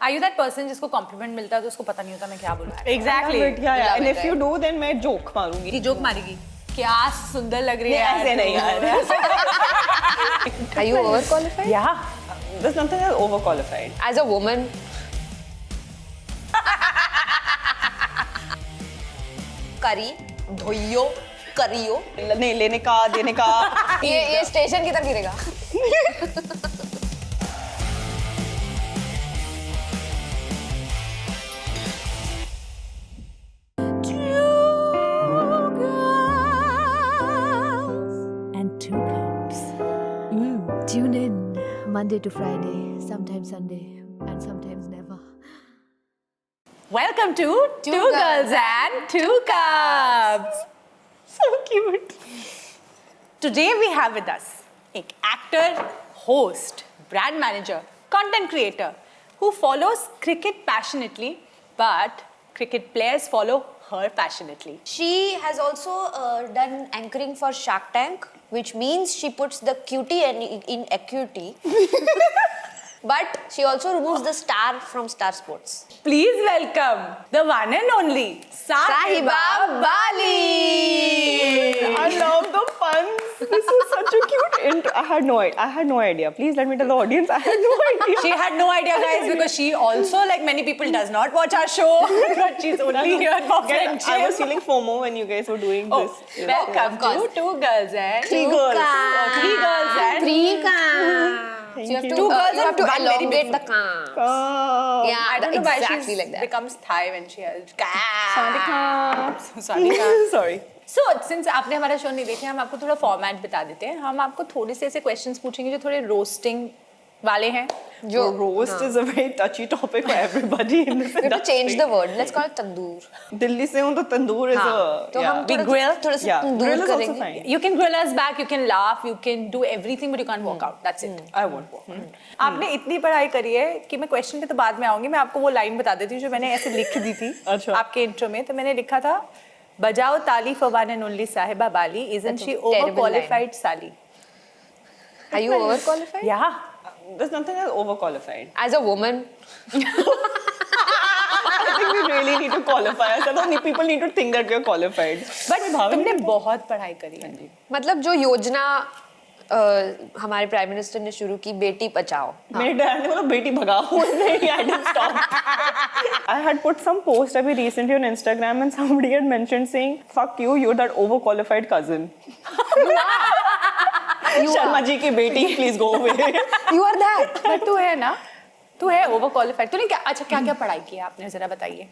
Are you that person जिसको compliment मिलता है तो उसको पता नहीं होता मैं क्या बोल रहा है? Exactly. Yeah. And if you do, then मैं joke मारूंगी. कि joke मारेगी? क्या सुंदर लग रही है यार. ऐसे नहीं यार. Are you overqualified? Yeah. There's nothing as overqualified. As a woman. करी, धोइयो, करियो. नहीं लेने का, देने का. ये स्टेशन की तरफ गिरेगा. Tune in Monday to Friday, sometimes Sunday, and sometimes never. Welcome to Two Girls and Two Cups. So cute. Today we have with us एक actor, host, brand manager, content creator who follows cricket passionately, but cricket players follow her passionately. She has also done anchoring for Shark Tank, which means she puts the cutie in acuity. But she also removes the star from Star Sports. Please welcome the one and only Sahiba Bali. I love the puns. This is such a cute intro. I had no idea. Please let me tell the audience, I had no idea. She had no idea, guys, because she also, like many people, does not watch our show. But she's only here for friendship. I was feeling FOMO when you guys were doing this. Welcome to Two Girls and Three girls. Three Girls and So you have to, Two girls you have and to one very elongate the beautiful. ka. Yeah. I don't know why exactly she's like that. becomes Thai when she has. Sorry. Sorry. So, since आपने हमारा show नहीं देखा, हम आपको थोड़ा format बता देते हैं. हम आपको थोड़े से ऐसे क्वेश्चंस पूछेंगे जो थोड़े रोस्टिंग वाले हैं. जो roast is a very touchy topic for everybody in this We have to change the word. Let's call it tandoor. Delhi से हूँ तो तंदूर is a तो हम We grill. थोड़ा सा grill तंदूर is also करेंगे. fine. You can grill us back, you can laugh, you can do everything, but you can't walk out. That's it. I won't walk. आपने इतनी पढ़ाई करी है कि मैं क्वेश्चन पे तो बाद में आऊंगी. मैं आपको वो लाइन बता देती हूँ जो मैंने ऐसे लिख दी थी अच्छा. आपके इंट्रो में. तो मैंने लिखा था बजाओ ताली for one and only साहिबा बाली. Isn't she overqualified साली? Are you overqualified? Yeah. There's nothing as overqualified. As a woman. I think we really need to qualify ourselves. People need to think that we are qualified. But तुमने बहुत पढ़ाई करी है. मतलब जो योजना हमारे प्राइम मिनिस्टर ने शुरू की बेटी बचाओ. मेरे डैड ने बोला बेटी भगाओ. नहीं, I didn't stop. I had put some post अभी recently on Instagram and somebody had mentioned saying, "Fuck you, you're that overqualified cousin." Sharma ji की बेटी, please go away. You are that. But तू है ना? तू है overqualified. तूने क्या क्या पढ़ाई की है आपने जरा बताइए.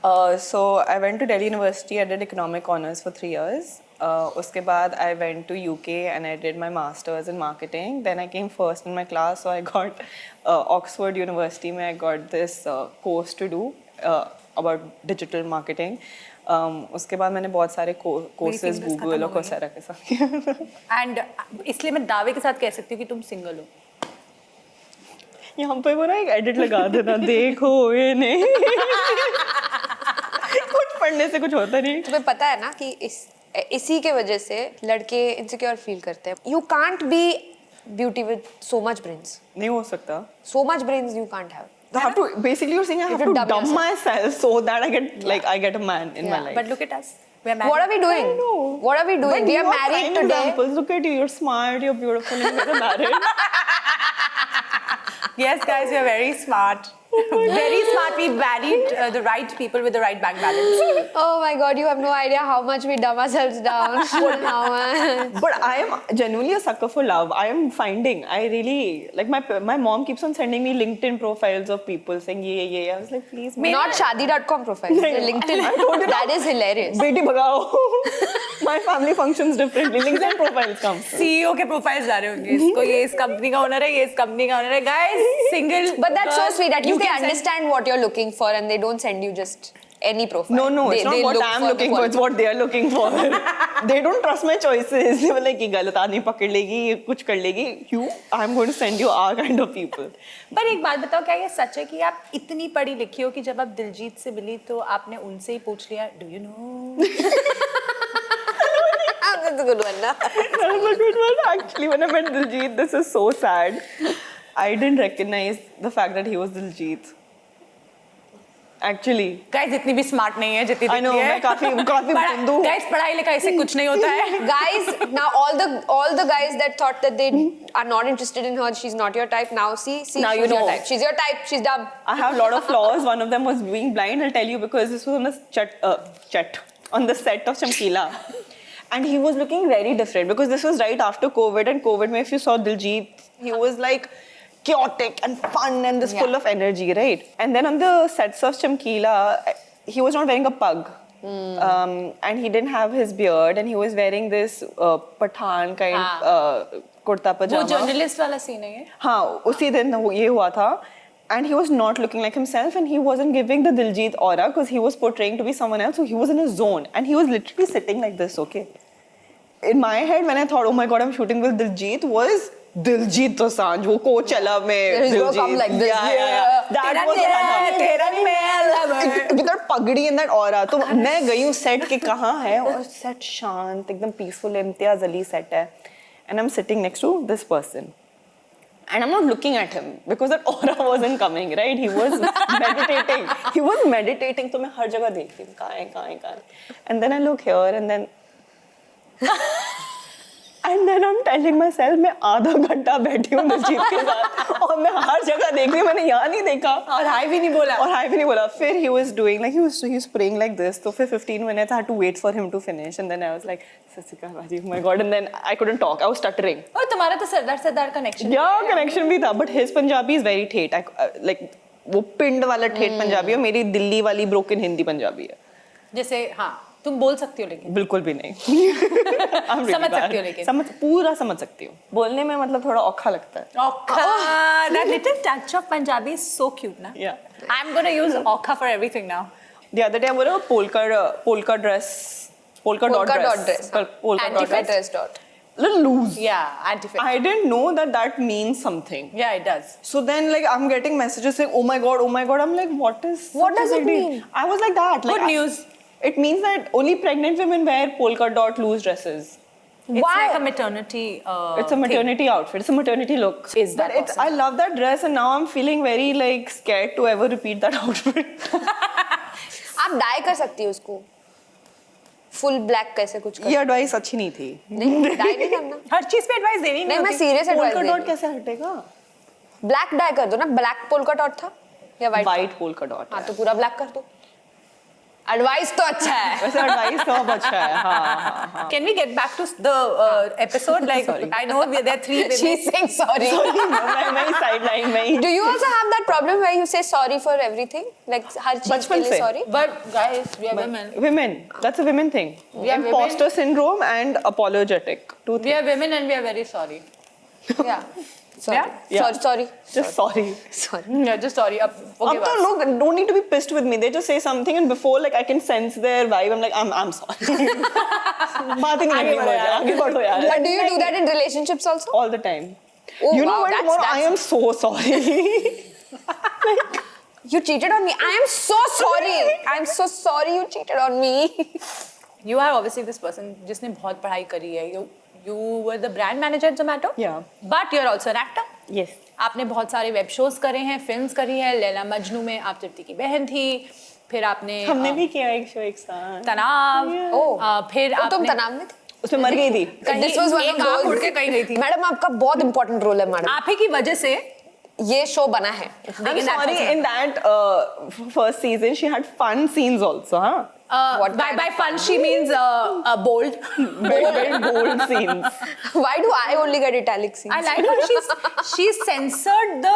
So I went to Delhi University. I did economic honors for 3 years. उसके बाद I went to UK and I did my masters in marketing. Then I came first in my class, so I got Oxford University में I got this course to do about digital marketing. उसके बाद मैंने बहुत सारे courses Google और Coursera के साथ किया. एंड इसलिए मैं दावे के साथ कह सकती हूँ कि तुम सिंगल हो. यहाँ पे वो ना एक एडिट लगा देना देखो ये नहीं. कुछ पढ़ने से कुछ होता नहीं. तुम्हें पता है ना कि इसी के वजह से लड़के इनसिक्योर फील करते हैं. You can't be beauty with so much brains. नहीं हो सकता. So much brains you can't have. I have to basically you're saying I have to dumb myself so that I get a man in my life. But look at us. We are married. What are we doing? I know. What are we doing? But We are you married prime today. examples. Look at you. You're smart. You're beautiful. And you're married. Yes, guys, we are very smart. Very smart. We married the right people with the right bank balance. Oh my God, you have no idea how much we dumb ourselves down. How much? But I am genuinely a sucker for love. I am finding. I really like my mom keeps on sending me LinkedIn profiles of people saying yeah. I was like, please. Not Shadi.com profile. LinkedIn. I told you That is hilarious. बेटी भगाओ. My family functions differently. LinkedIn profiles come. CEO के profiles जा रहे होंगे. इसको ये इस company का ओनर है, ये इस कंपनी का ओनर है. Guys, single. But that's so sweet that you can can understand what you're looking for and they don't send you just any profile. No, it's not what I'm looking for. It's what they are looking for. They don't trust my choices. They were like, ये गलत आदमी पकड़ लेगी, ये कुछ कर लेगी. I'm going to send you our kind of people. पर एक बात बताओ, क्या ये सच है कि आप इतनी पढ़ी लिखी हो कि जब आप दिलजीत से मिली तो आपने उनसे ही पूछ लिया, do you know? That's a good one, na? That was a good one. Actually, when I met Diljit, this is so sad. I didn't recognize the fact that he was Diljit. Actually. Guys इतनी भी smart नहीं है जितनी I know, दिखती है मैं काफी बुद्धू। गाइस पढ़ाई लिखाई से कुछ नहीं होता है Guys, now all the guys that thought that they are not interested in her, she's not your type. Now see, Now she's you your know. type. She's your type. She's dumb. I have a lot of flaws. One of them was being blind. I'll tell you because this was on on the set of Chamkila. And he was looking very different because this was right after COVID. And COVID, if you saw Diljit, he was like chaotic and fun and this full of energy, right? And then on the sets of Chamkila, he was not wearing a pug. And he didn't have his beard and he was wearing this Pathan kind kurta वो pajama. Journalist वाला scene है ये हाँ उसी दिन ये हुआ था and he was not looking like himself and he wasn't giving the Diljit aura because he was portraying to be someone else, so he was in his zone and he was literally sitting like this, okay? In my head when I thought, oh my god, I'm shooting with Diljit, was Diljit Dosanjh, वो Coachella में He's gonna come like this. Yeah. That was तेरा मेरा with that pagdi and that aura. तो मैं गई हूँ set के कहाँ है और set शांत एकदम peaceful इम्तियाज अली set है and I'm sitting next to this person. And I'm not looking at him because that aura wasn't coming, right? He was meditating. He was meditating. तो मैं हर जगह देखती हूँ कहाँ है. And then I look here and then I'm telling myself मैं आधा घंटा बैठी हूँ दिलजीत के साथ और मैं हर जगह देख रही हूँ मैंने यहाँ नहीं देखा और हाई भी नहीं बोला फिर he was doing like he was praying like this तो फिर 15 minutes I had to wait for him to finish and then I was like ससिका बाजी oh my god and then I couldn't talk I was stuttering और तुम्हारा तो सरदार connection yeah connection भी था but his Punjabi is very ठेठ like वो पिंड वाला ठेठ पंजाबी है मेरी दिल्ली वाली broken हिंदी पंजाबी है जैसे हाँ तुम बोल सकती हो लेकिन बिल्कुल भी नहीं समझ सकती हो लेकिन पूरा समझ सकती हूँ बोलने में मतलब थोड़ा औखा लगता है Okha, that little touch of Punjabi is so cute, na? Yeah. I'm gonna use Okha for everything now. The other day I wore a polka dress, polka dot dress. Polka dot Anti-fit dress. dress dot. Little loose. Yeah, anti-fit. I didn't know that means something. Yeah, it does. So then like I'm getting messages saying, oh my god. I'm like, what What such a does it big deal? mean? I was like that. Like, Good news. It means that only pregnant women wear polka dot loose dresses. It's Why? like a maternity. It's a maternity outfit. It's a maternity look. Is that But awesome? I love that dress, and now I'm feeling very like scared to ever repeat that outfit. आप die कर सकती हो उसको full black कैसे कुछ कर ये advice अच्छी नहीं थी. नहीं डाई नहीं करना हर चीज पे एडवाइस देनी नहीं मैं होती. सीरियस एडवाइस Polka दे dot कैसे हटेगा? ब्लैक डाई कर दो ना ब्लैक पोल्का डॉट था या वाइट White polka dot. हाँ तो पूरा ब्लैक कर दो एडवाइस तो अच्छा है वैसे एडवाइस तो अब अच्छा है. हाँ. Can we get back to the episode? Like, Sorry. I know there are three women. she's saying sorry मैं sideline में ही. do you also have that problem where you say sorry for everything like हर चीज के बचपन लिए से. sorry But guys, we are women. Women. That's a women thing. We are Imposter syndrome and apologetic. Two We things. are women and we are very sorry. yeah sorry Yeah. sorry Just sorry. sorry Yeah, just sorry. Ab forgive Up to us. look, don't need to be pissed with me. They just say something and before like I can sense their vibe. I'm like, I'm sorry. बात ही नहीं आगे करनी बढ़ो मुझे. यार. आगे बढ़ो यार. but do you do that in relationships also All the time. Oh, you know wow, what? that's- Tomorrow I am that's- so sorry. you cheated on me I am so sorry I'm so sorry you cheated on me You are obviously this person जिसने बहुत पढ़ाई करी है. You were the brand manager at Zomato. Yeah. But you're also an actor. Yes. आपने बहुत सारे web shows करे हैं, फिल्म्स करी है. लैला मजनू में आप तृप्ति की बहन थी. फिर आपने हमने भी किया एक शो एक साथ. तनाव. Oh. फिर तो तुम आपने तनाव में थे उसमें मर गई थी. कहीं This was one एक of आँख those- उड़ के कहीं गई थी. मैडम आपका बहुत इंपॉर्टेंट रोल है मैडम आप ही की वजह से ये शो बना है I'm sorry. In that first season, she had fun scenes also, huh? What by kind of fun she means bold. Very bold scenes. why do I only get italic scenes I like how she's censored the.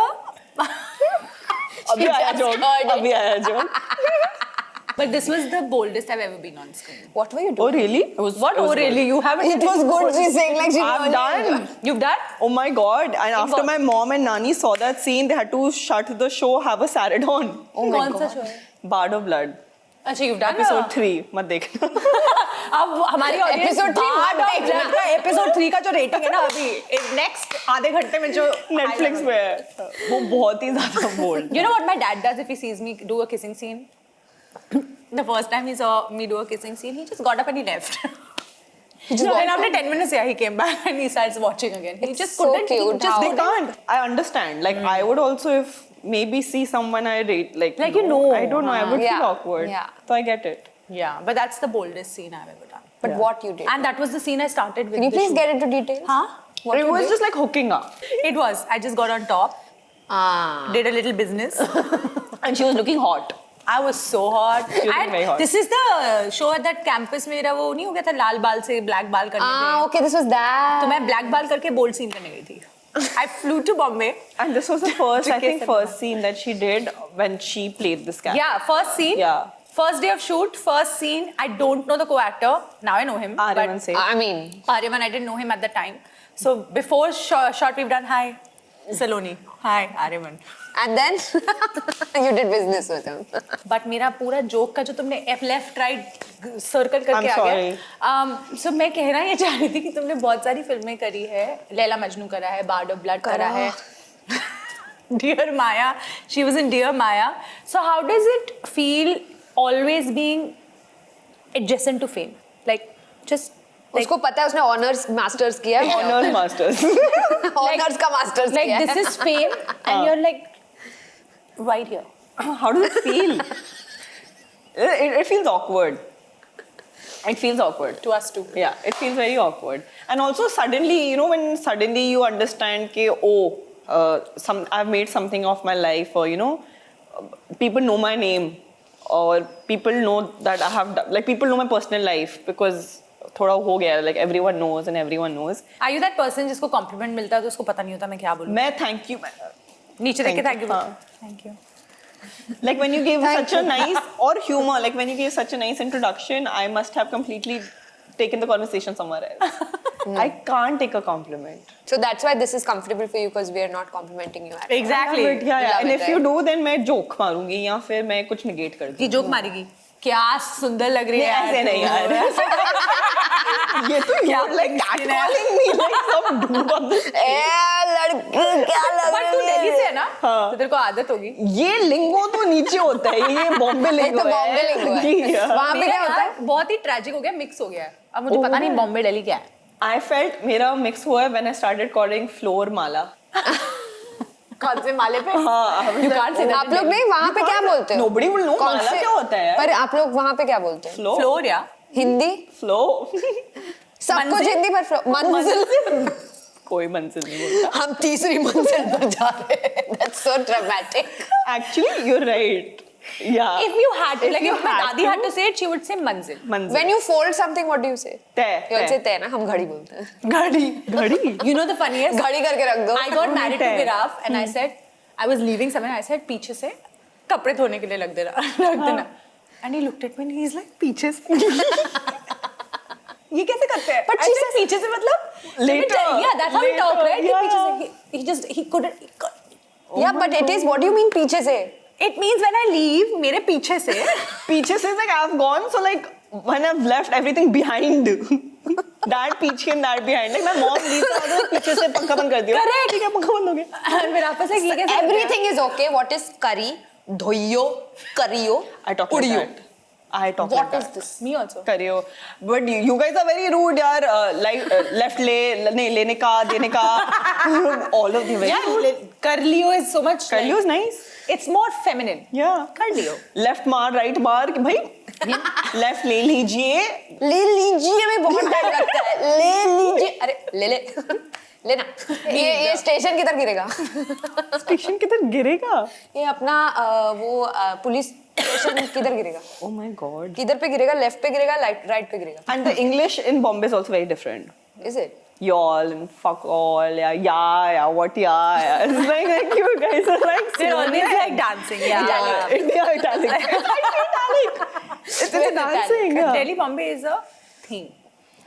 अभी आया just joke. heard it. अभी आया joke. But this was the boldest I've ever been on screen. what were you Oh doing really? What? Oh really? You haven't? it was good she's saying like she I'm done. You've done? Oh my god! And after was. my mom and Nani saw that scene, they had to shut the show, have a Saradon. oh my कौन सा god show है? Bard of Blood. अच्छा you've done Episode 3. मत देखना. अब हमारी Episode 3 मत देखना. का एपिसोड 3 का जो रेटिंग है ना अभी नेक्स्ट आधे घंटे में जो Netflix पे है. वो बहुत ही ज़्यादा bold. You know what my dad does if he sees me do a kissing scene? The first time he saw me do a kissing scene, he just got up and he left. And after 10 minutes, yeah, he came back and he starts watching again. He It's just so couldn't. He cute just how- They can't. I understand. Like I would also, if maybe see someone I rate, like you know. I don't know, I would Yeah. feel awkward. Yeah. So I get it. Yeah, but that's the boldest scene I've ever done. But Yeah. what you did? And that was the scene I started with. Can you the please shoot. get into details? Huh? What it you was did? just like hooking up. It was. I just got on top, Ah. did a little business. And she was looking hot. I was so hot. was looking very hot. This is the show at that campus मेरा वो नहीं हो गया था लाल बाल से black बाल करने Ah, थे. okay, this was that. तो मैं black बाल करके bold scene करने गई थी. I flew to Bombay. And this was the first, I think, Cricket first scene that she did when she played this character. Yeah, first scene. Yeah. First day of shoot, first scene. I don't know the co-actor. Now I know him. Aryaman but said. I mean, Aryaman, I didn't know him at the time. So before shot we've done hi, Saloni. Hi, Aryaman. and then you did business with him. But मेरा पूरा joke का जो तुमने left right circle करके I'm आ गया सो मैं कहना ये चाह रही थी कि तुमने बहुत सारी फिल्में करी है लैला मजनू करा है बार्ड ऑफ ब्लड करा है dear Maya she was in dear Maya so how does it feel always being adjacent to fame like just उसको पता है उसने ऑनर्स मास्टर्स किया है Honors masters. ऑनर्स का मास्टर्स like किया है this is fame and you're like right here How does it feel? It feels awkward. It feels awkward. to us too Yeah, it feels very awkward. And also suddenly, you know, when suddenly you understand that, I've made something of my life, or, you know, people know my name, or people know that I have, like, people know my personal life, because थोड़ा हो गया, like, everyone knows and everyone knows. are you that person जिसको compliment मिलता है तो उसको पता नहीं होता मैं क्या बोलूं मैं thank you, नीचे देख के Thank थैंक यू हाँ. Thank you like when you give such a nice, or humor, like when you give such a nice introduction, I must have completely taken the conversation somewhere else. I can't take a compliment. So that's why this is comfortable for you because we are not complimenting you at all. Exactly. But yeah, Love and it, if you right? do, then मैं joke मारूंगी या फिर मैं कुछ negate कर दूँगी. ये joke मारेगी क्या सुंदर लग रही है ऐसे नहीं यार. ये तो you're like catcalling me like some dude on the लड़की क्या लग बट तू रही दिल्ली से है है ना तो तेरे को आदत होगी ये लिंगो तो नीचे होता है, ये बॉम्बे ये लिंगो तो बॉम्बे लिंगो है जी, हाँ. वहाँ पे मेरा क्या होता यार है बहुत ही ट्रेजिक हो गया मिक्स हो गया है अब मुझे पता नहीं बॉम्बे दिल्ली क्या है I felt मेरा mix हुआ है when I started calling floor माला. कौन से माले पे हाँ, You can't say that आप लोग नहीं वहाँ पे क्या बोलते हो Nobody will know कौन माला से- क्या होता है. पर आप लोग वहाँ पे क्या बोलते हो Flow. फ्लोर या हिंदी Flow. सब कुछ हिंदी पर flow- मंजिल कोई मंजिल नहीं बोलता. हम तीसरी मंजिल पर जा रहे हैं that's so dramatic Actually, you're right. Yeah. if you had to If like you if my had दादी to- had to say it she would say मंजिल मंजिल. when you fold something what do you say तय. you say तय ना हम घड़ी बोलते हैं घड़ी घड़ी. you know the funniest घड़ी करके रख दो I got married to है. Viraf and I said I was leaving somewhere I said पीछे से कपड़े धोने के लिए रख देना and he looked at me and he's like पीछे से ये कैसे करते हैं But I she said, says- पीछे से मतलब Later. yeah that's how we talk Later, right कि yeah. पीछे से he just he couldn't yeah but it is what do you mean पीछे से it means when I leave मेरे पीछे से पीछे से like I've gone, so like when I've left everything behind. That पीछे and that behind. Like my mom leaves out तो पीछे से पंखा बंद कर दिया. Correct. ठीक है, पंखा बंद हो गया. फिर आपस में ये कैसे करते हैं? everything is okay what is curry धोइयो करियो I talk like उड़ियो that. I talk what like is that. this me also करियो. But you guys are very rude यार. Like left नहीं लेने का देने का. All of the very. yeah कर लियो is so much Kariyo like, is nice. it's more feminine Yeah. कर लियो Left मार right मार कि भाई left ले लीजिए. ले लीजिए में बहुत डर लगता है ले लीजिए अरे ले लेना ये स्टेशन किधर गिरेगा स्टेशन किधर गिरेगा? ये अपना वो पुलिस स्टेशन किधर गिरेगा Oh my god. किधर पे गिरेगा लेफ्ट पे गिरेगा राइट पे गिरेगा And the English in Bombay is also very different. is it Y'all and fuck all, yeah, what yeah. It's like you guys are like they're so always mad. like dancing yeah Yeah, Italic. It's dancing. Yeah. Delhi Bombay is a thing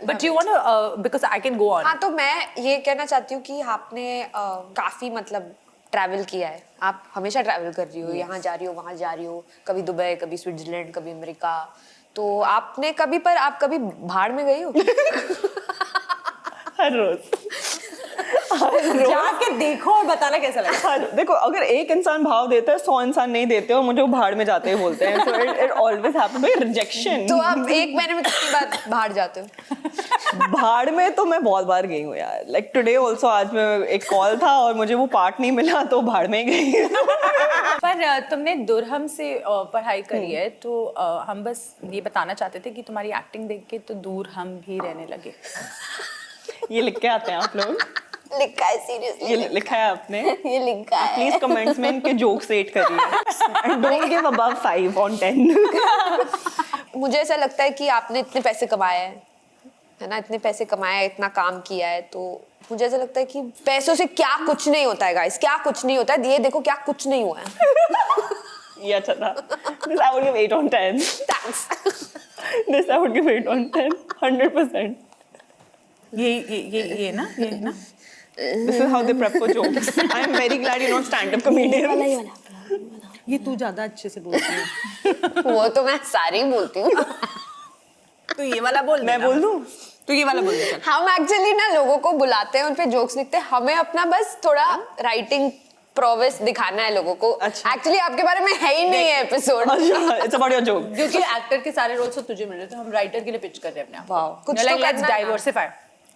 but you want to because I can go on हाँ तो मैं ये कहना चाहती हूँ कि आपने काफी मतलब ट्रैवल किया है आप हमेशा ट्रैवल कर रही हो यहाँ जा रही हो वहाँ जा रही हो कभी दुबई कभी स्विट्जरलैंड कभी अमेरिका तो आपने कभी पर आप कभी भाड़ में गई हो हर रोज. जाके देखो और बताना कैसा लगा देखो अगर एक इंसान भाव देता है 100 इंसान नहीं देते और मुझे वो भाड़ में जाते ही बोलते हैं. So it always happens by rejection. तो आप एक महीने में कितनी बार बाहर जाते हो भाड़ में तो मैं बहुत बार गई हूँ यार, लाइक टुडे ऑल्सो, आज मैं एक कॉल था और मुझे वो पार्ट नहीं मिला तो भाड़ में गई। पर तुमने दुरहम से पढ़ाई करी है, तो हम बस ये बताना चाहते थे कि तुम्हारी एक्टिंग देख के तो दूर हम भी रहने लगे। ये लिख के आते हैं आप लोग? लिखा है सीरियसली, ये लिखा है आपने? ये लिखा है। प्लीज कमेंट्स में इनके जोक्स रेट करिए, डोंट गिव अबव 5 on 10। मुझे ऐसा लगता है कि आपने इतने पैसे कमाए हैं, है ना, इतने पैसे कमाए हैं, इतना काम किया है, तो मुझे ऐसा लगता है कि पैसों से क्या कुछ नहीं होता है गाइस, क्या कुछ नहीं होता है। ये देखो क्या कुछ नहीं हुआ है। ये अच्छा था। This I would give 8 on 10. Thanks. This I would give 8 on 10. 100%. ये ना This is how they prep for jokes. I'm very glad you're not stand-up comedians. ये तू ज्यादा अच्छे से बोलती है। वो तो मैं सारी बोलती हूँ। तो ये वाला बोल, मैं बोल दूँ? तो ये वाला बोल दे। हम एक्चुअली ना लोगों को बुलाते हैं, उन पे जोक्स लिखते हैं, हमें अपना बस थोड़ा राइटिंग प्रोवेस दिखाना है लोगों को। अच्छा। एक्चुअली आपके बारे में है ही नहीं है episode. It's about your joke. क्योंकि एक्टर के सारे रोल्स तो तुझे मिल रहे थे, हम राइटर के लिए पिच कर रहे हैं अपने आप। Wow. कुछ Like, तो let's करना है। diversify.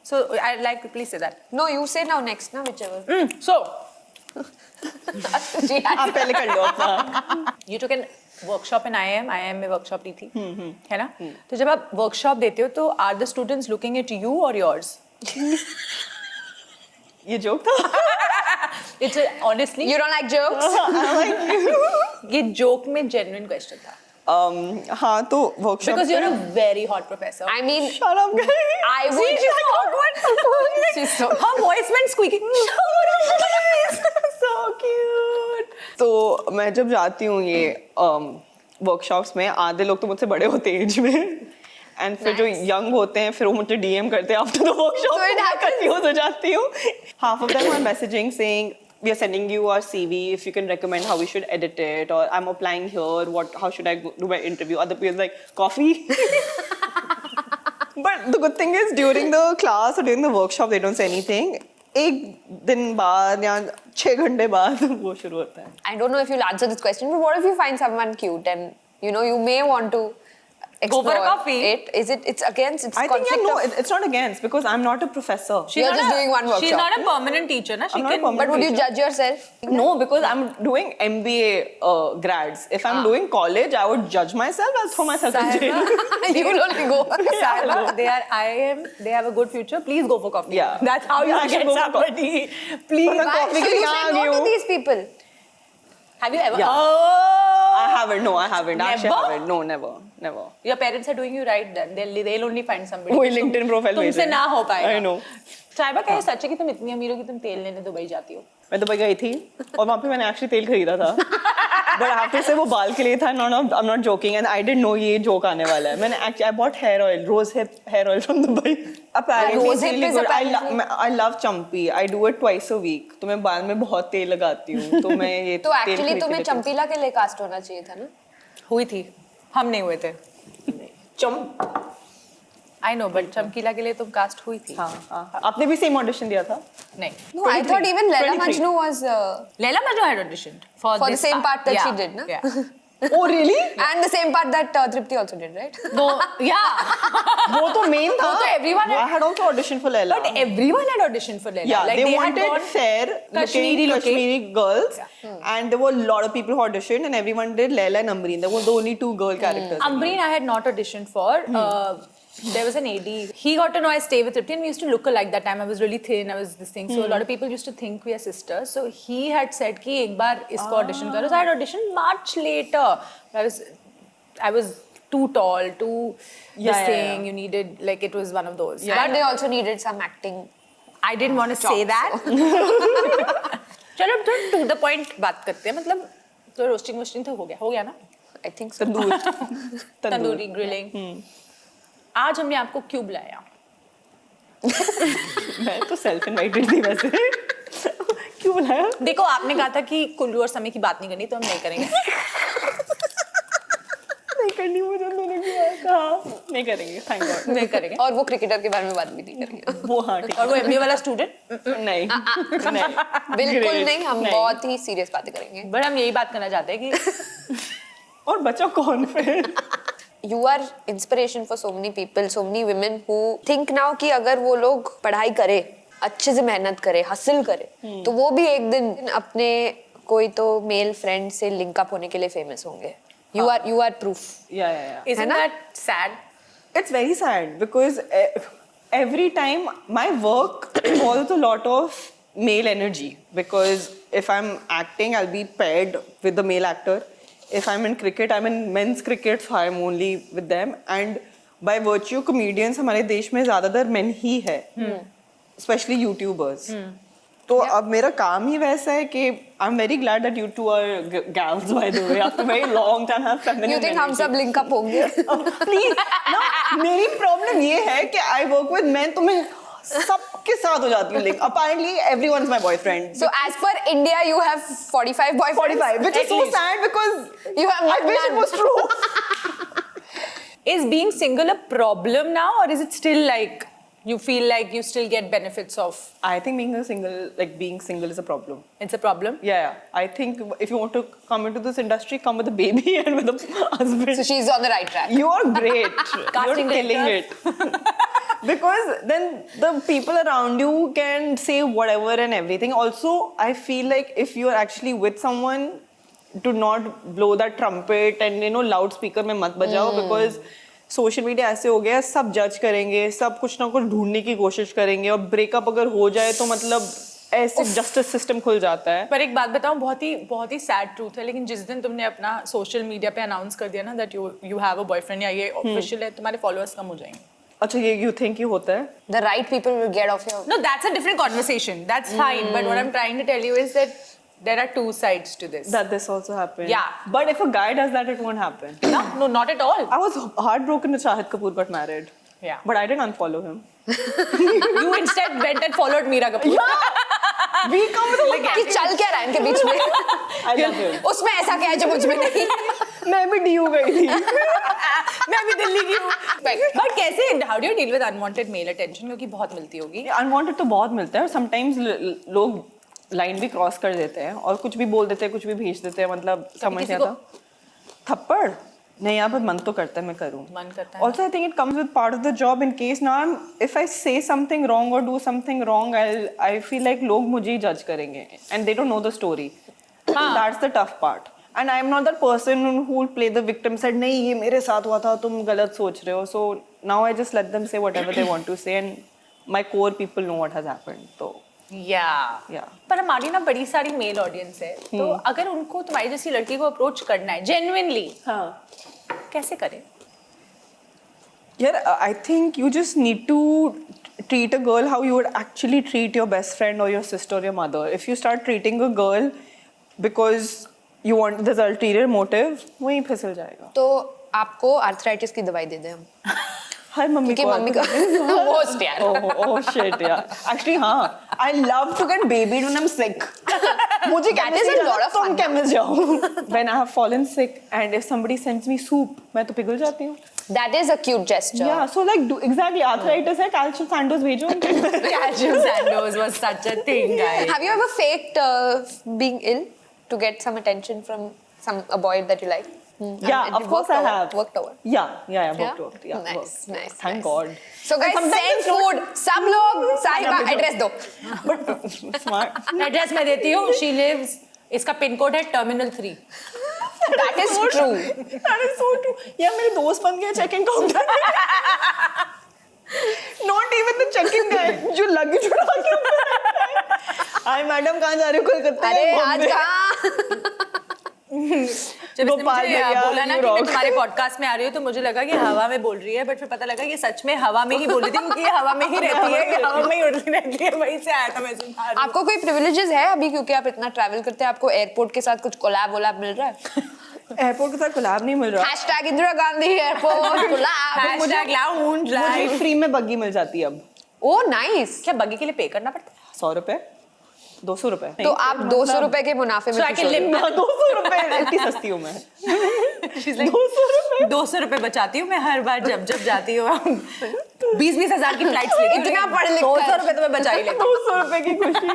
So I'd like to please say that. No you say now next ना whichever। So जी आप पहले कर लो अपना। you took an workshop in IIM में workshop ली थी, है ना? तो जब आप workshop देते हो तो are the students looking at you or yours? ये जोक था? It's honestly You don't like jokes? ये joke में genuine question था. हाँ तो workshop Because you're a very hot professor. I mean, Shut up guys. I See, would she's so awkward. She's so Her voice went squeaky. So cute. तो मैं जब जाती हूँ ये वर्कशॉप्स में, आधे लोग तो मुझसे बड़े होते हैं एज में, एंड फिर जो यंग होते हैं फिर वो मुझे डीएम करते हैं after the workshop. So it happens. Confuse हो जाती हूँ। Half of them are messaging saying we are sending you our CV, if you can recommend how we should edit it, or I'm applying here, how should I do my interview? Other people like, coffee? But the good thing is during the class or during the workshop they don't say anything. एक दिन बाद या 6 घंटे बाद वो शुरू होता है। I don't know if you'll answer this question, but what if you find someone cute and you may want to Go for a explore coffee. it? It's against, it's I think conflict of, it's not against because I'm not a professor. You're just doing one She's workshop. not a permanent teacher, na? She I'm not a can. permanent but would you teacher. judge yourself? No, because I'm doing MBA grads. If I'm doing college, I would judge myself. I'll throw myself in jail. You will only go. Sahiba, they have a good future. Please go for coffee. Yeah. That's how you Yeah, I should get go for somebody. Please. But Why? coffee So के you लिए say आ no गई to हूँ। these people? Have you ever? Yeah. Oh. I haven't. No, I haven't. Actually, Never? I haven't. No, never. Your parents are doing you right then. They'll only find somebody. वही LinkedIn profile भेज तुमसे रहे हैं। ना हो पाएगा. I know. साहिबा क्या ये सच है कि तुम इतनी अमीर हो कि तुम तेल लेने दुबई जाती हो? मैं दुबई गई थी और वहाँ पे मैंने एक्चुअली तेल खरीदा था, बट आफ्टर से वो बाल के लिए था। I'm not joking, and I didn't know ये जोक आने वाला है। मैंने actually I bought hair oil, rose hip hair oil from Dubai. Apparently Rose it's hip really is good. apparently- I love champi. I do it twice a week. तो मैं बाल में बहुत तेल लगाती हूँ, तो मैं ये तो तेल एक्चुअली खरीद के तुम्हें लेती हूँ। चंपीला के लिए कास्ट होना चाहिए था ना? हुई थी. हम नहीं हुए थे. I know, but चमकीला के लिए तुम कास्ट हुई थी. हाँ, आपने भी सेम ऑडिशन दिया था? नहीं. No, I thought even Laila 23. Majnu was Leila Majnu had auditioned for the this same part that she Yeah, did, na? Yeah. Oh really? and the same part that Tripti also did, right? No, yeah. वो तो main था। वो तो everyone had- I had also auditioned for Laila. But everyone had auditioned for Leila. Yeah, like they had wanted gone fair Kashmiri looking. Kashmiri girls, and there were a lot of people who auditioned, and everyone did Laila and Ambreen. There were the only 2 girl characters. Ambreen I had not auditioned for. There was an AD. He got to know I stay with Tripti, and we used to look alike that time. I was really thin. I was this thing. So a lot of people used to think we are sisters. So he had said कि एक बार इसको audition करो. So I had auditioned much later. I was too tall, too this thing. You needed like it was one of those. But they also needed some acting. I didn't want to say that. चलो तो to the point बात करते हैं. मतलब तो roasting तो हो गया ना? I think so. Tandoori grilling. आज हमने आपको क्यों बुलाया? मैं तो सेल्फ इनवाइटेड थी वैसे। क्यों बुलाया? देखो आपने कहा था कि कुल्लू और समय की बात नहीं करनी, तो हम नहीं करेंगे। नहीं करनी, मुझे उन्होंने कहा नहीं करेंगे, थैंक गॉड नहीं करेंगे। और वो क्रिकेटर के बारे में बात भी नहीं करेंगे। वो हाँ ठीक और वो एमबीए वाला स्टूडेंट नहीं नहीं बिल्कुल Great. नहीं, हम बहुत ही सीरियस बातें करेंगे। बट हम यही बात करना चाहते हैं कि और बचा कौन फिर? you are inspiration for so many people, so many women who think now कि अगर वो लोग पढ़ाई करे, अच्छे से मेहनत करे, हसल करे, तो वो भी एक दिन अपने कोई तो मेल फ्रेंड से लिंक अप होने के लिए फेमस होंगे. You are proof. Yeah. Isn't that sad? It's very sad because every time my work involves a lot of male energy, because if I'm acting, I'll be paired with the male actor. If I'm in cricket, I'm in men's cricket, so I'm only with them. And by virtue, comedians हमारे देश में ज़्यादातर men ही है, especially YouTubers. तो अब मेरा काम ही वैसा है कि I'm very glad that you two are gals, by the way. After a very long time, have feminine You think हम energy. सब लिंक अप होंगे? Please, no, मेरी प्रॉब्लम ये है कि I work with men, तो मैं सबके साथ हो जाती हूँ link. Apparently, everyone's my boyfriend. So as per India, you have 45 boyfriends. 45, which is At so least. sad because You have I wish it none. was true. Is being single a problem now, or is it still like you feel like you still get benefits of? I think being single is a problem. It's a problem. Yeah. I think if you want to come into this industry, come with a baby and with a husband. So she's on the right track. You are great. Casting You're killing it. director. Because then the people around you can say whatever and everything. Also, I feel like if you're actually with someone, do not blow that trumpet and loudspeaker में मत बजाओ, because social media ऐसे हो गया, सब जज करेंगे, सब कुछ ना कुछ ढूंढने की कोशिश करेंगे, और ब्रेकअप अगर हो जाए तो मतलब ऐसे जस्टिस सिस्टम खुल जाता है. पर एक बात बताऊं, बहुत ही सैड ट्रूथ है, लेकिन जिस दिन तुमने अपना सोशल मीडिया पे अनाउंस कर दिया ना that you have a boyfriend या ये ऑफिशियल है, तुम्हारे फॉलोअर्स कम हो जाएंगे. अच्छा, ये you think ये होता है? The right people will get off your. No, that's a different conversation. That's fine. But what I'm trying to tell you is that there are two sides to this. That this also happens. Yeah. But if a guy does that, it won't happen. No, not at all. I was heartbroken when Shahid Kapoor got married. Yeah. But I didn't unfollow him. You instead went and followed Meera Kapoor. We come with a कि चल क्या रहा है इनके बीच में? I love him. उसमें ऐसा क्या है जो मुझ में नहीं? मैं भी DU गई थी. मैं भी दिल्ली की हूँ. But कैसे? How do you deal with unwanted male attention? क्योंकि बहुत मिलती होगी. Unwanted तो बहुत मिलता है, और sometimes लोग लाइन भी क्रॉस कर देते हैं और कुछ भी बोल देते हैं, कुछ भी भेज देते हैं, मतलब समझ नहीं आता. थप्पड़ नहीं, यहाँ पर मन तो करता है मैं करूँ. मन करता है. Also, I think it comes with part of the job. In case now, if I say something wrong or do something wrong, I feel like लोग मुझे ही judge करेंगे, and they don't know the story. That's the tough part. And I'm not that person who will play the victim side. नहीं, ये मेरे साथ हुआ था, तुम गलत सोच रहे हो. So now I just let them say whatever they want to say, and my core people know what has happened. So Yeah. पर हमारी ना बड़ी सारी मेल ऑडियंस है, तो अगर उनको तुम्हारी जैसी लड़की को अप्रोच करना है जेन्युइनली, हाँ. कैसे करें? Yeah, I think you just need to treat a girl how you would actually treat your best friend or your sister or your mother. If you start treating a girl because you want this ulterior motive, वहीं फिसल जाएगा. तो आपको arthritis की दवाई दे दें हम. हाय mummy क्योंकि मम्मी का मोस्ट यार. Oh shit, yeah. Actually, हाँ. I love to get babied when I'm sick. मुझे That chemist is a जाना, lot of तुम fun. chemist जाओ. When I have fallen sick and if somebody sends me soup, मैं तो पिघल जाती हूँ. That is a cute gesture. Yeah, so like exactly arthritis है, calcium sandos भेजो. Calcium Sandoz was such a thing, guys. Have you ever faked being ill to get some attention from a boy that you like? Yeah, of course I have. Worked over. Yeah, worked. Yeah, Nice, worked. nice. Thank nice. God. So guys, And sometimes send it's not- food. सब लोग साहिबा address दो. But smart. Address मैं देती हूँ. She lives. इसका pin code है Terminal 3. That is true. That is so true. यार मेरे दोस्त बन गए check in counter. Not even the check-in guy जो luggage उठा के. हाय मैडम, कहाँ जा रही हो? कलकत्ता. अरे आज बॉम्बे. कहाँ? जब इसने गोपाल मुझे भैया, बोला ना you कि मैं rock. तुम्हारे पॉडकास्ट में आ रही हूँ, तो मुझे लगा कि हवा में बोल रही है, बट फिर पता लगा कि सच में हवा में ही बोल रही थी, क्योंकि ये हवा में ही रहती है, ये हवा में ही उड़ती रहती है. वहीं से आया था मैं सुना. आपको कोई प्रिविलेजेस है अभी, क्योंकि आप इतना ट्रैवल करते हैं, आपको एयरपोर्ट के साथ कुछ कोलैब मिल रहा है? एयरपोर्ट के साथ कोलैब नहीं मिल रहा. Hashtag Indira Gandhi airport collab. Hashtag lounge मुझे life. फ्री में बग्गी मिल जाती है अब. Oh nice. क्या बग्गी के लिए पे करना पड़ता है? 100 रुपए, 200 रुपए. तो आप 200 रुपए के मुनाफे में So I खुश can हो रहे live. हो. 200 रुपए इतनी सस्ती हूँ मैं. 200 रुपए बचाती हूँ मैं हर बार जब जाती हूँ. 20-20 हजार की फ्लाइट्स लेती हूँ. इतना पढ़ लिख कर. 200 रुपए तो मैं बचा ही लेती हूँ. 200 रुपए की खुशी.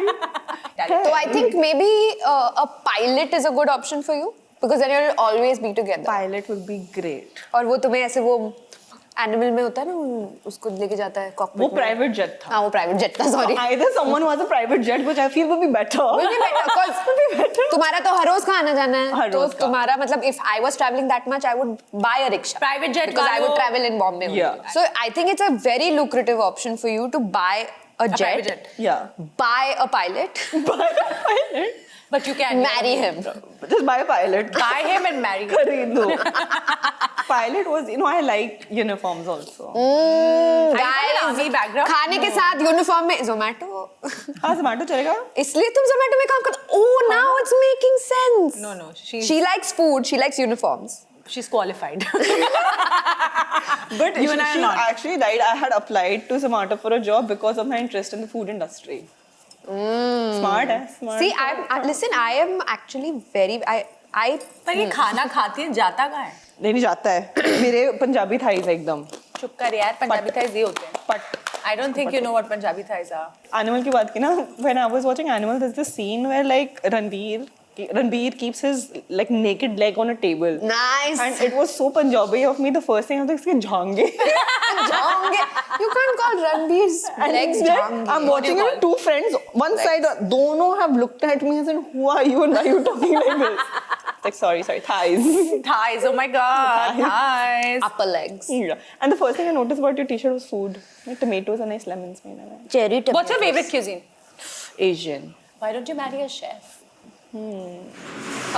तो I think may be a pilot is a good option for you. Because then you'll always be together. Pilot would be great. और वो तुम्हें ऐसे वो एनिमल में होता है ना, उसको लेके जाता है कॉकपिट वो में। प्राइवेट जेट था. हाँ वो प्राइवेट जेट था, sorry. Either someone who has a private jet, which I feel would be better. Will be better, 'cause Would be better. तुम्हारा तो हर रोज का आना जाना है, हर तो रोज का. तुम्हारा मतलब if I was traveling that much I would buy a rickshaw Private jet because का I would वो- travel in Bombay only. Yeah. So I think it's a very lucrative option for you to buy a jet, private jet. Yeah. buy a pilot, Buy a pilot. But you can marry him. Just buy a pilot. Buy him and marry him. खरीद लो. Pilot was, I liked uniforms also. Guys, army background. खाने के साथ uniform में Zomato. हाँ, Zomato चलेगा? इसलिए तुम Zomato में काम करते हो? Oh, now it's making sense. No, she's She likes food. She likes uniforms. she's qualified. But You and I are she not. actually died. I had applied to Zomato for a job because of my interest in the food industry. Smart, eh? Smart. See, listen. I am actually very. I पर ये खाना खाती है जाता कहाँ है? नहीं जाता है. मेरे पंजाबी थाईज एकदम. चुप कर यार, पंजाबी थाईज ये होते हैं. But I don't think you know what Punjabi thighs are. Animal की बात की ना, when I was watching Animal, there's this scene where like Ranbir keeps his like naked leg on a table. nice. And it was so Punjabi of me. The first thing I was like, इसके झांगे. Jhange. You can't call Ranbir's And legs then jhange. I'm watching it with two friends. One side, दोनों have looked at me and said, "Who are you and why are you talking like this?" It's like, sorry, thighs. Thighs, oh my god, thighs. Upper legs. Yeah. And the first thing I noticed about your t-shirt was food. Like tomatoes and nice lemons made in it. Cherry tomatoes. What's your favorite cuisine? Asian. Why don't you marry a chef?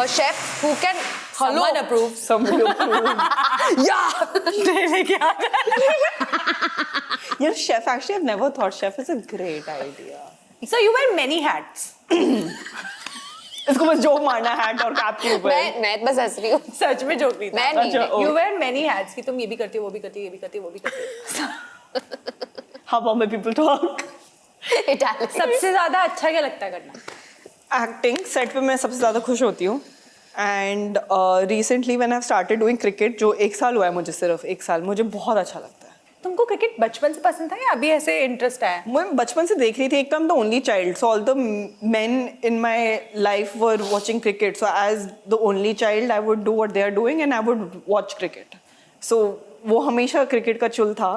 A chef who can. Someone approves. Somebody approved. Yeah. Yeah, chef. Actually, I've never thought chef is a great idea. So you wear many hats. इसको बस joke मारना hat और cap के ऊपर. मैं बस हंस रही हूँ. सच में जोक नहीं था. मैं नहीं. अच्छा, नहीं. You wear many hats कि तुम ये भी करती हो, वो भी करती हो, ये भी करती हो, वो भी करती हो. How Bombay people talk. Italian. सबसे ज्यादा अच्छा क्या लगता है करना? Acting set पे मैं सबसे ज़्यादा खुश होती हूँ. And recently when I've started doing cricket, जो 1 साल हुआ है मुझे, सिर्फ 1 साल, मुझे बहुत अच्छा लगता है. तुमको क्रिकेट बचपन से पसंद था या अभी ऐसे इंटरेस्ट है? मैं बचपन से देख रही थी. एक तो I'm the only child, so all the men in my life were watching cricket. So as the only child, I would do what they are doing and I would watch cricket. So वो हमेशा cricket का चुल था.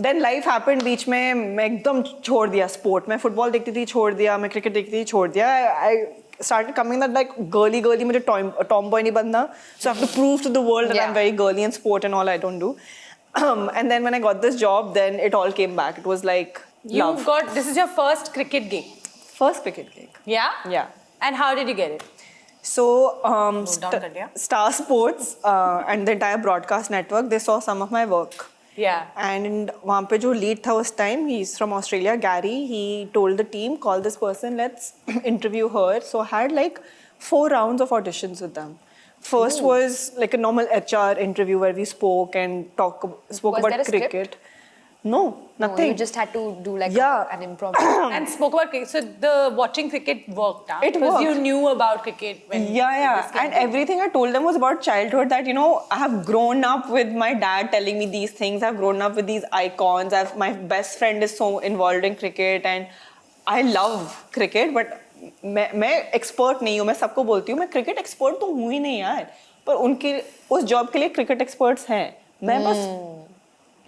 Then life happened, बीच में मैं एकदम छोड़ दिया स्पोर्ट. मैं फुटबॉल देखती थी, छोड़ दिया. मैं क्रिकेट देखती थी, छोड़ दिया. I started coming that like girly मुझे tomboy नहीं बनना. So I have to prove to the world that Yeah. I'm very girly in sport and all I don't do. And then when I got this job, then it all came back. It was like love. This is your first cricket gig. First cricket gig. Yeah? Yeah. And how did you get it? So down कर दिया. Star Sports and the entire broadcast network, they saw some of my work. Yeah. And वहाँ पे जो lead था उस time, he's from Australia, Gary. He told the team, call this person, let's interview her. So I had like 4 rounds of auditions with them. First was like a normal HR interview where we spoke and spoke Was about there a script? cricket. No, No, nothing. you just had to do like Yeah. an improv. And spoke about cricket. So the watching cricket worked, huh? It Because you worked. knew about cricket when Yeah. this came And to- everything I told them was about childhood, that, I have grown up with my dad telling me these things. I've grown up with these icons. My best friend is so involved in cricket and I love cricket, but मैं expert नहीं हूँ. मैं सबको बोलती हूँ मैं cricket expert तो हूँ ही नहीं यार. पर उनके उस job के लिए cricket experts हैं. मैं बस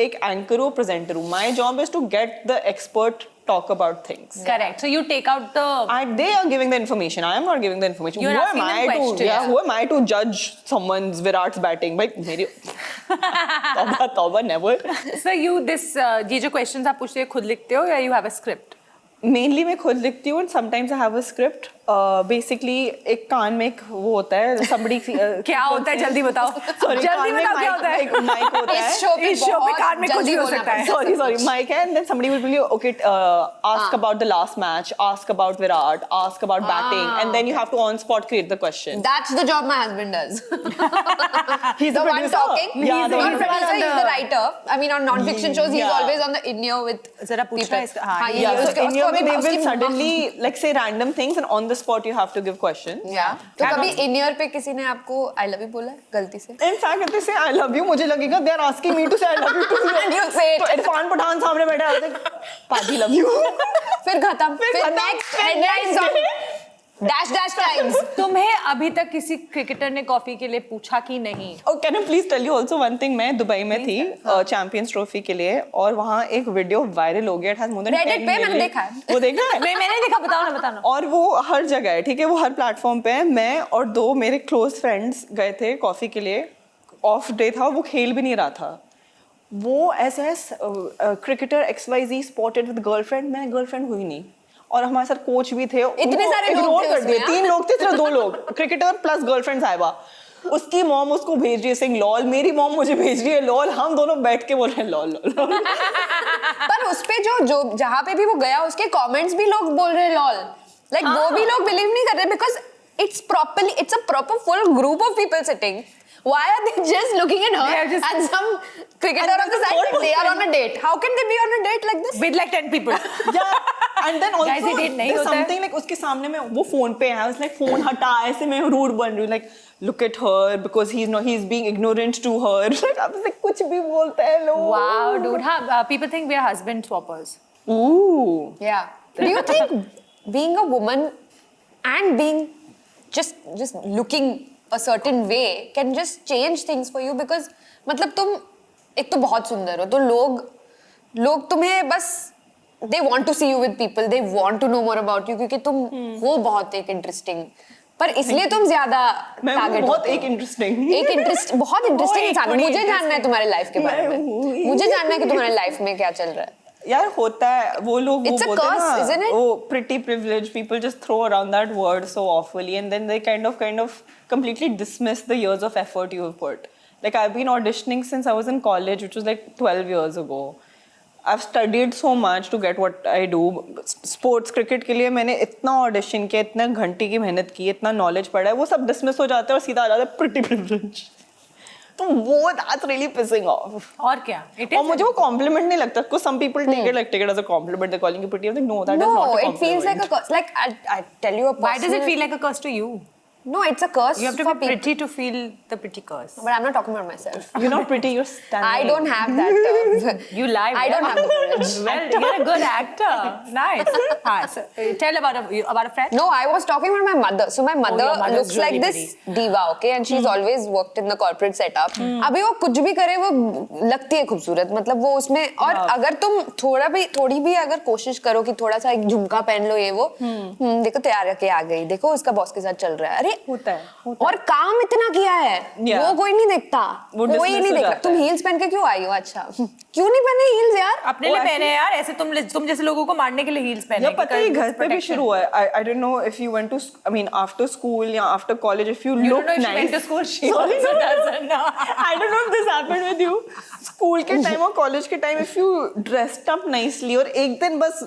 एक anchor हूँ, presenter हूँ. My job is to get the expert talk about things. Correct. So you take out the. They are giving the information. I am not giving the information. You're who asking am them I to? questions. Yeah, who am I to judge someone's Virat's batting? Like, मेरी तौबा never. So you ये जो questions आप पूछते हो खुद लिखते हो या you have a script? Mainly मैं खुद लिखती हूँ and sometimes I have a script. Basically एक कान में एक वो होता है somebody क्या होता है जल्दी बताओ. Sorry, जल्दी कान में बताओ क्या होता है. एक mic होता है. इस show पे इस show पे बहुत कान में कुछ जल्दी भी हो बोलना सकता है. पड़ता है. Sorry, mic है and then somebody will tell you, okay, ask about the last match, ask about Virat, ask about batting, and then you have to on spot create the question. That's the job my husband does. He's the one producer. talking. Yeah, He's the the one producer. He's the writer. I mean, on non-fiction shows, he's Yeah. always on the in-ear with जरा पूछना people. इसका. हाँ, हाँ, Yeah, so उसको in your way अभी they will उसकी suddenly like say random things and on the spot you have to give questions. Yeah. तो कभी in-ear पे किसी ने आपको I love you बोला है गलती से? In fact, if they say I love you, मुझे लगेगा they are asking me to say I love you too. And you say it. तो इरफान पठान सामने बैठा है, पाजी love you. फिर खत्म. फिर खत्म, next फिर headlines next on. day, dash dash times. तुम्हें अभी तक किसी क्रिकेटर ने कॉफी के लिए पूछा कि नहीं? Oh, can I please tell you also one thing? मैं दुबई में थी चैंपियंस ट्रॉफी के लिए, और वहाँ एक वीडियो वायरल हो गया। It has more than 10 Reddit पे मैंने million. देखा है। वो देखा है? मैंने देखा, बताओ ना, बताओ ना। और वो हर जगह है, ठीक है, वो हर प्लेटफॉर्म पे है। मैं और 2 मेरे क्लोज फ्रेंड्स गए थे कॉफी के लिए, ऑफ डे था, वो खेल भी नहीं रहा था। वो ऐसे cricketer XYZ spotted with girlfriend, मैं गर्लफ्रेंड हुई नहीं, और हमारे साथ कोच भी थे। इतने वो सारे लोग ignore थे कर दिए, उसमें, 3 लोग थे, सिर्फ 2 लोग क्रिकेटर प्लस गर्लफ्रेंड साहिबा। उसकी मॉम उसको भेज रही है सिंग लॉल, मेरी मॉम मुझे भेज रही है लॉल, हम दोनों बैठ के बोल रहे हैं लॉल लॉल। पर उसपे जो जहाँ पे भी वो गया उसके कमेंट्स भी लोग बोल रहे हैं लॉल, लाइक वो भी लोग बिलीव नहीं कर रहे because it's a proper full group of people sitting. Why are they just looking at her They are just- and some cricketer on the side? They are on a date. How can they be on a date like this? With like 10 people. Yeah, and then also Guys, ये date नहीं there's होता है। something like उसके सामने में वो phone पे है, I was like फोन हटा, ऐसे मैं रूड बन रही हूँ, like look at her because he's being ignorant to her. Like I was like कुछ भी बोलते हैं लोग। Wow, dude. हाँ, people think we are husband swappers. Ooh. Yeah. Do you think being a woman and being just looking a certain way can just change things for you? Because मतलब तुम एक तो बहुत सुंदर हो, तो लोग तुम्हें बस they want to see you with people, they want to know more about you क्योंकि तुम हो बहुत एक interesting, पर इसलिए तुम ज्यादा मैं target बहुत होते हो। एक इंटरेस्टिंग बहुत इंटरेस्टिंग एक इंसान हो। बड़ी मुझे जानना है interesting। तुम्हारे लाइफ के बारे मैं में, हूँ। मुझे जानना है कि तुम्हारे लाइफ में क्या चल रहा है। यार होता है, वो लोग वो It's a बोलते हैं curse, isn't ना, it? वो pretty privileged people just throw around that word so awfully, and then they kind of completely dismiss the years of effort you have put. Like I've been auditioning since I was in college, which was like 12 years ago. I've studied so much to get what I do. Sports cricket के लिए मैंने इतना audition किया, इतना घंटे की मेहनत की, इतना knowledge पढ़ा है, वो सब dismiss हो जाते हैं और सीधा आ जाता है pretty privilege. तो वो that's really pissing off. और क्या? It is. और मुझे वो compliment नहीं लगता, because some people take it as a compliment. They're calling you pretty. I'm like, no, that is not a No, compliment. it feels like a curse. Like I tell you a Why does it personal- feel like a curse to you? No, it's a curse You have to for be people. pretty to feel the pretty curse. But I'm not talking about myself. You're not pretty, you're stunning. I don't have that. You lie. I don't have the courage. Well, you're a good actor. Nice. So, tell about a friend. No, I was talking about my mother. So my mother your mother's looks like really this diva, okay? And she's always worked in the corporate setup. अभी वो कुछ भी करे वो लगती है खूबसूरत. मतलब वो उसमें, और अगर तुम थोड़ी भी अगर कोशिश करो कि थोड़ा सा एक झुमका पहन लो, ये वो देखो तैयार के आ गई, देखो उसका बॉस के साथ चल रहा है, अरे होता है। और काम इतना किया है, Yeah. वो कोई नहीं देखता, वो कोई dismiss नहीं हो देखता। जाता तुम है। हील्स पहन के क्यों आई हो? अच्छा, क्यों नहीं पहने हील्स यार? अपने लिए पहने यार, ऐसे तुम जैसे लोगों को मारने के लिए हील्स पहने। या पता है घर पे भी शुरू हुआ है। I don't know if you went to, I mean after school या after college, if you You look don't know if nice. she went to school. She Sorry, also no. doesn't know. I don't know if this happened with you. School के time और college के time, if you dressed up nicely और एक दिन बस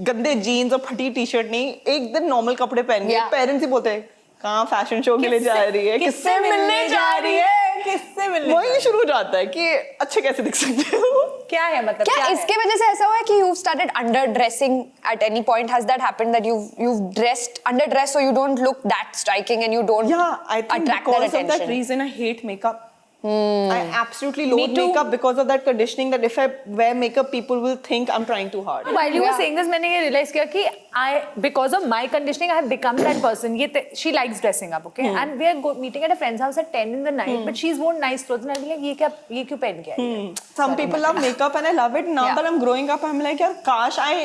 गंदे jeans और फटी टी शर्ट नहीं, एक दिन नॉर्मल कपड़े पहन के, Yeah. पेरेंट्स ही बोलते हैं कहाँ फैशन शो के लिए जा रही है, किससे मिलने जा रही है, किससे मिलने जा रही वही शुरू हो जाता है कि अच्छे कैसे दिख सकते हो। क्या है मतलब? क्या इसके वजह से ऐसा हुआ है कि you've started underdressing at any point? Has that happened that you've dressed underdressed so you don't look that striking and you don't Yeah, I think attract because that of that attention? reason I hate makeup. I absolutely loathe too. makeup because of that conditioning that if I wear makeup, people will think I'm trying too hard. While you were Yeah. saying this, मैंने ये realize किया कि because of my conditioning, I have become that person. She likes dressing up, okay? And we are meeting at a friend's house at 10 in the night, but she's worn nice clothes, and I'll be like, ये क्यों पहन के आई है? Some people love makeup and I love it. Now Yeah. that I'm growing up, I'm like, यार काश I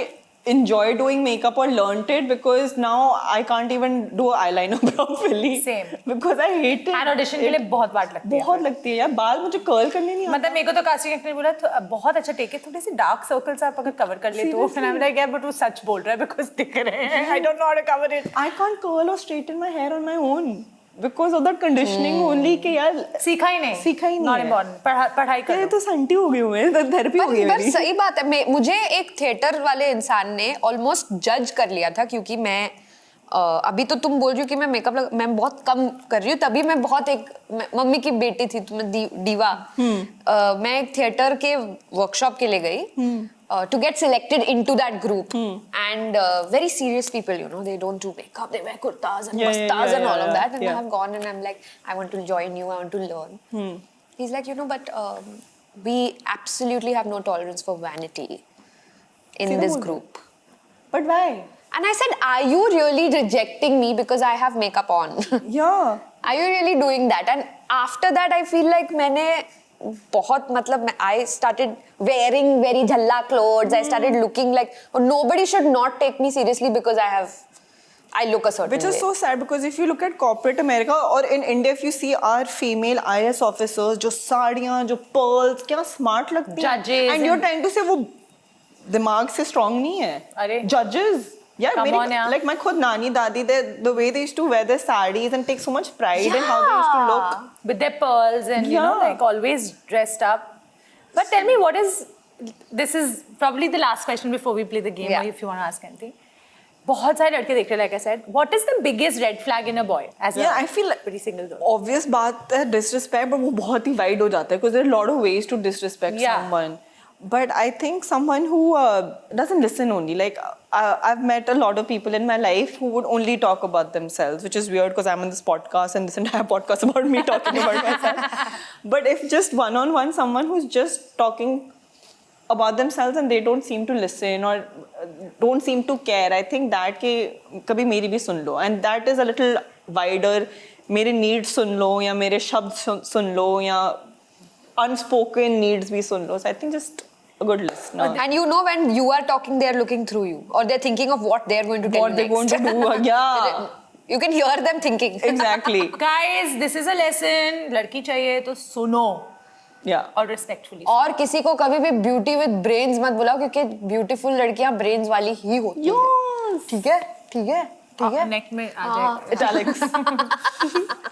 enjoy doing makeup or learnt it, because now I can't even do eyeliner properly. Same. Because I hate it. And audition के लिए बहुत वाट लगती है। बहुत लगती है यार, बाल मुझे कर्ल करने नहीं आते। मतलब मेरे को तो कास्टिंग एक्टर ने बोला बहुत अच्छा टेक है, थोड़े से डार्क सर्कल्स आप अगर कवर कर ले तो। फिर मैं लाइक यार बट वो सच बोल रहा है बिकॉज़ दिख रहे हैं। I don't know how to cover it. I can't curl or straighten my hair on my own because of that conditioning only कि यार सीखा ही नहीं। सीखा ही नहीं Not है। important। पढ़ाई ये करो। तो संटी हो गई हूँ मैं, थेरेपी हो गई पर मेरी। सही बात है, मुझे एक थिएटर वाले इंसान ने ऑलमोस्ट जज कर लिया था क्योंकि मैं अभी तो तुम बोल रही हो कि मैं मेकअप मैं बहुत कम कर रही हूँ, तभी मैं बहुत मम्मी की बेटी थी तो मैं दीवा। मैं एक थिएटर के वर्कशॉप के लिए गई to get selected into that group and very serious people, you know, they don't do makeup, they wear kurtas and mustas and all of that, and I have gone and I'm like, I want to join you, I want to learn. He's like, you know, but we absolutely have no tolerance for vanity in this group. But why? And I said, are you really rejecting me because I have makeup on? Yeah. Are you really doing that? And after that, I feel like मैंने बहुत मतलब I started wearing very jhalla clothes. I started looking like nobody should not take me seriously because I look a certain Which is way. so sad because if you look at corporate America or in India, if you see our female IS officers, जो साड़ियाँ, जो pearls, क्या smart लगती हैं. Judges And you're and- trying to say वो दिमाग से strong नहीं है. अरे. Judges. Yeah, Come on, yeah. like my खुद नानी दादी, the way they used to wear their sarees and take so much pride in how they used to look. With their pearls and, you know, Yeah. like always dressed up. But tell me, this is probably the last question before we play the game, Yeah. or if you want to ask anything. बहुत सारे लड़के देख रहे हैं, like I said. What is the biggest red flag in a boy? As a Yeah, I feel like pretty single girl. obvious बात है disrespect, but वो बहुत ही wide हो जाता है because there are a lot of ways to disrespect Yeah. someone. But I think someone who doesn't listen only. Like I've met a lot of people in my life who would only talk about themselves, which is weird because I'm on this podcast and this entire podcast about me talking about myself. But if just one-on-one, someone who's just talking about themselves and they don't seem to listen or don't seem to care, I think that के कभी मेरी भी सुन लो, and that is a little wider. मेरे needs सुन लो या मेरे शब्द सुन लो या unspoken needs भी सुन लो. So I think just a good listener. And you know when you are talking, they are looking through you, or they're thinking of what they're going to tell What you they're going to next. do, yeah. You can hear them thinking. Exactly. Guys, this is a lesson. लड़की चाहिए तो सुनो Yeah. और respectfully. और किसी को कभी भी ब्यूटी विद ब्रेन्स मत बुलाओ क्योंकि ब्यूटीफुल लड़कियां ब्रेन्स वाली ही होती हैं. Yes. ठीक है, ठीक है, ठीक है. Neck में आ जाएगा. Italics.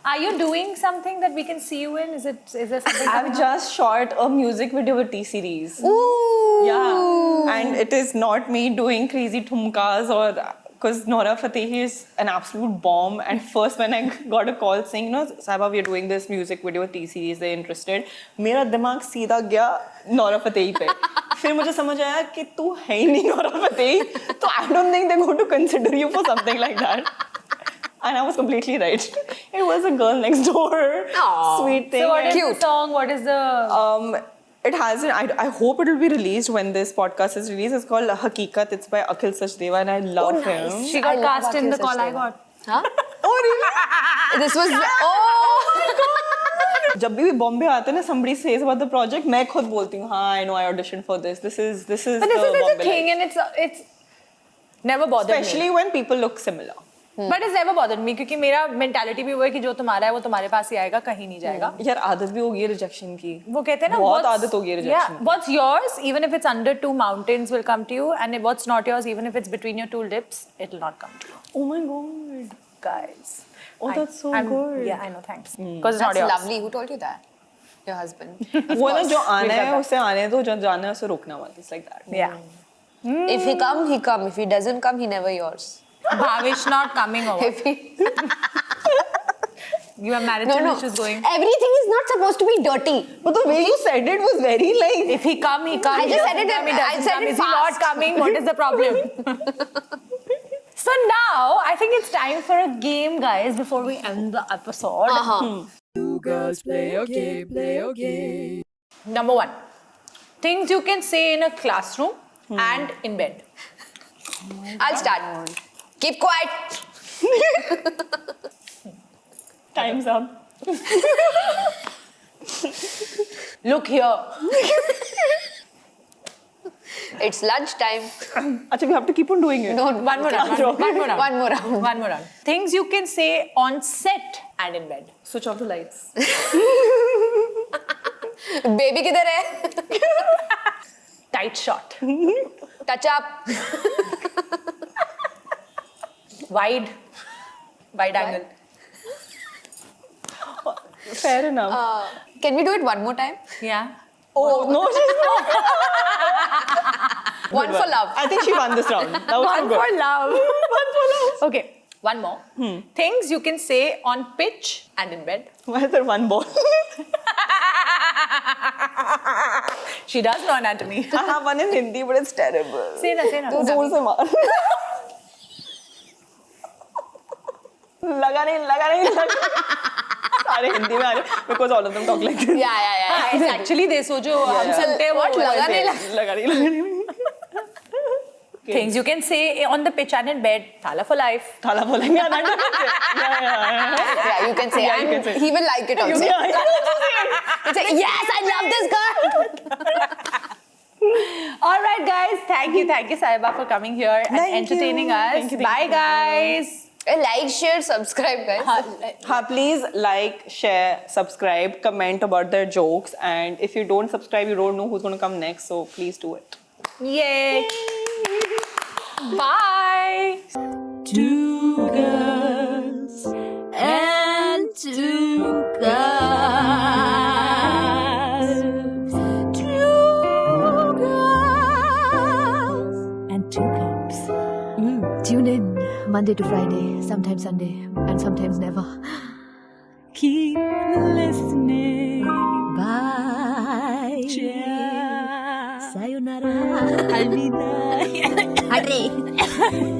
Are you doing something that we can see you in? Is there something? I've just shot a music video with T-Series. Ooh. Yeah. And it is not me doing crazy thumkas or because Nora Fatehi is an absolute bomb. And first when I got a call saying, you know, Saiba, we are doing this music video with T-Series, they're interested. मेरा दिमाग सीधा गया Nora Fatehi पे. फिर मुझे समझ आया कि तू है ही नहीं Nora Fatehi, तो I don't think they're going to consider you for something like that. And I was completely right. It was a girl next door. Aw. Sweet thing. So what is Cute. the song? What is the? It hasn't. I hope it will be released when this podcast is released. It's called Hakikat. It's by Akhil Sachdeva, and I love him. She I got love cast in Akhil the call I Sachdeva. got. Huh? Oh really? This was oh. जब भी बॉम्बे आते हैं ना, somebody says about the project, मैं खुद बोलती हूँ, हाँ, I know I auditioned for this. This is But this the is such a Bombay thing, life. and it's never bothered Especially me. when people look similar. But it's never bothered me क्योंकि मेरा mentality भी वो है कि जो तुम्हारा है वो तुम्हारे पास ही आएगा, कहीं नहीं जाएगा. यार आदत भी होगी rejection की. वो कहते हैं ना बहुत what's- आदत होगी Yeah, rejection की. what's yours, even if it's under two mountains, will come to you, and what's not yours, even if it's between your two lips, it'll not come to you. Oh my god. Guys. Oh, that's so good. Yeah, I know. Thanks. Because it's not That's yours. lovely. Who told you that? Your husband. वो ना जो आना We'll है get that. उसे आने दो, जो जाना है उसे रोकना मत. It's like that. Yeah. If he come, he come. If he doesn't come, he never yours. Bhavish not coming over. If he You have marital no. issues going. Everything is not supposed to be dirty. But the way you said it was very like. If he come, he comes. I He just doesn't said it- come, he I doesn't said come. it Is he not fast. coming? What is the problem? So now, I think it's time for a game, guys, before we end the episode. Two girls play okay, play okay. Number one, things you can say in a classroom and in bed. I'll start. Keep quiet. Time's up. Look here. It's lunch time. Achha, we have to keep on doing it. No, One more round. One more round. One more round. One more round. Things you can say on set and in bed. Switch off the lights. Baby किधर है? Tight shot. Touch up. Wide angle. Fair enough. Can we do it one more time? Yeah. Oh, no, she's not. One for love. I think she won this round. That was One so good. for love. One for love. Okay. One more. Things you can say on pitch and in bed. Why is there one ball? She does know anatomy. I have one in Hindi, but it's terrible. Say na, say na. तो जोर से मार. लगा नहीं. सारे हिंदी में आ रहे because all of them talk like this. Yeah. It's actually this. वो जो हम सुनते हैं वो What? लगा वैसे। नहीं लगा नहीं. things you can say on the pitch and in bed. Thala for life. Thala for life. Yeah, that is it. Yeah. Yeah, you can say. Yeah, you and can say. he will like it also. Yeah, He'll say, yes, I love this girl. All right, guys. Thank you, Saiba, for coming here and Thank entertaining you. us. Thank you, Bye, guys. Like, share, subscribe, guys. Please like, share, subscribe, comment about their jokes, and if you don't subscribe, you don't know who's going to come next, so please do it. Yay. Bye. Two girls and two guys. Two girls and two cups. Tune in Monday to Friday, sometimes Sunday, and sometimes never. Keep listening. Bye. Cheers. Sayonara. Alvida. Arre.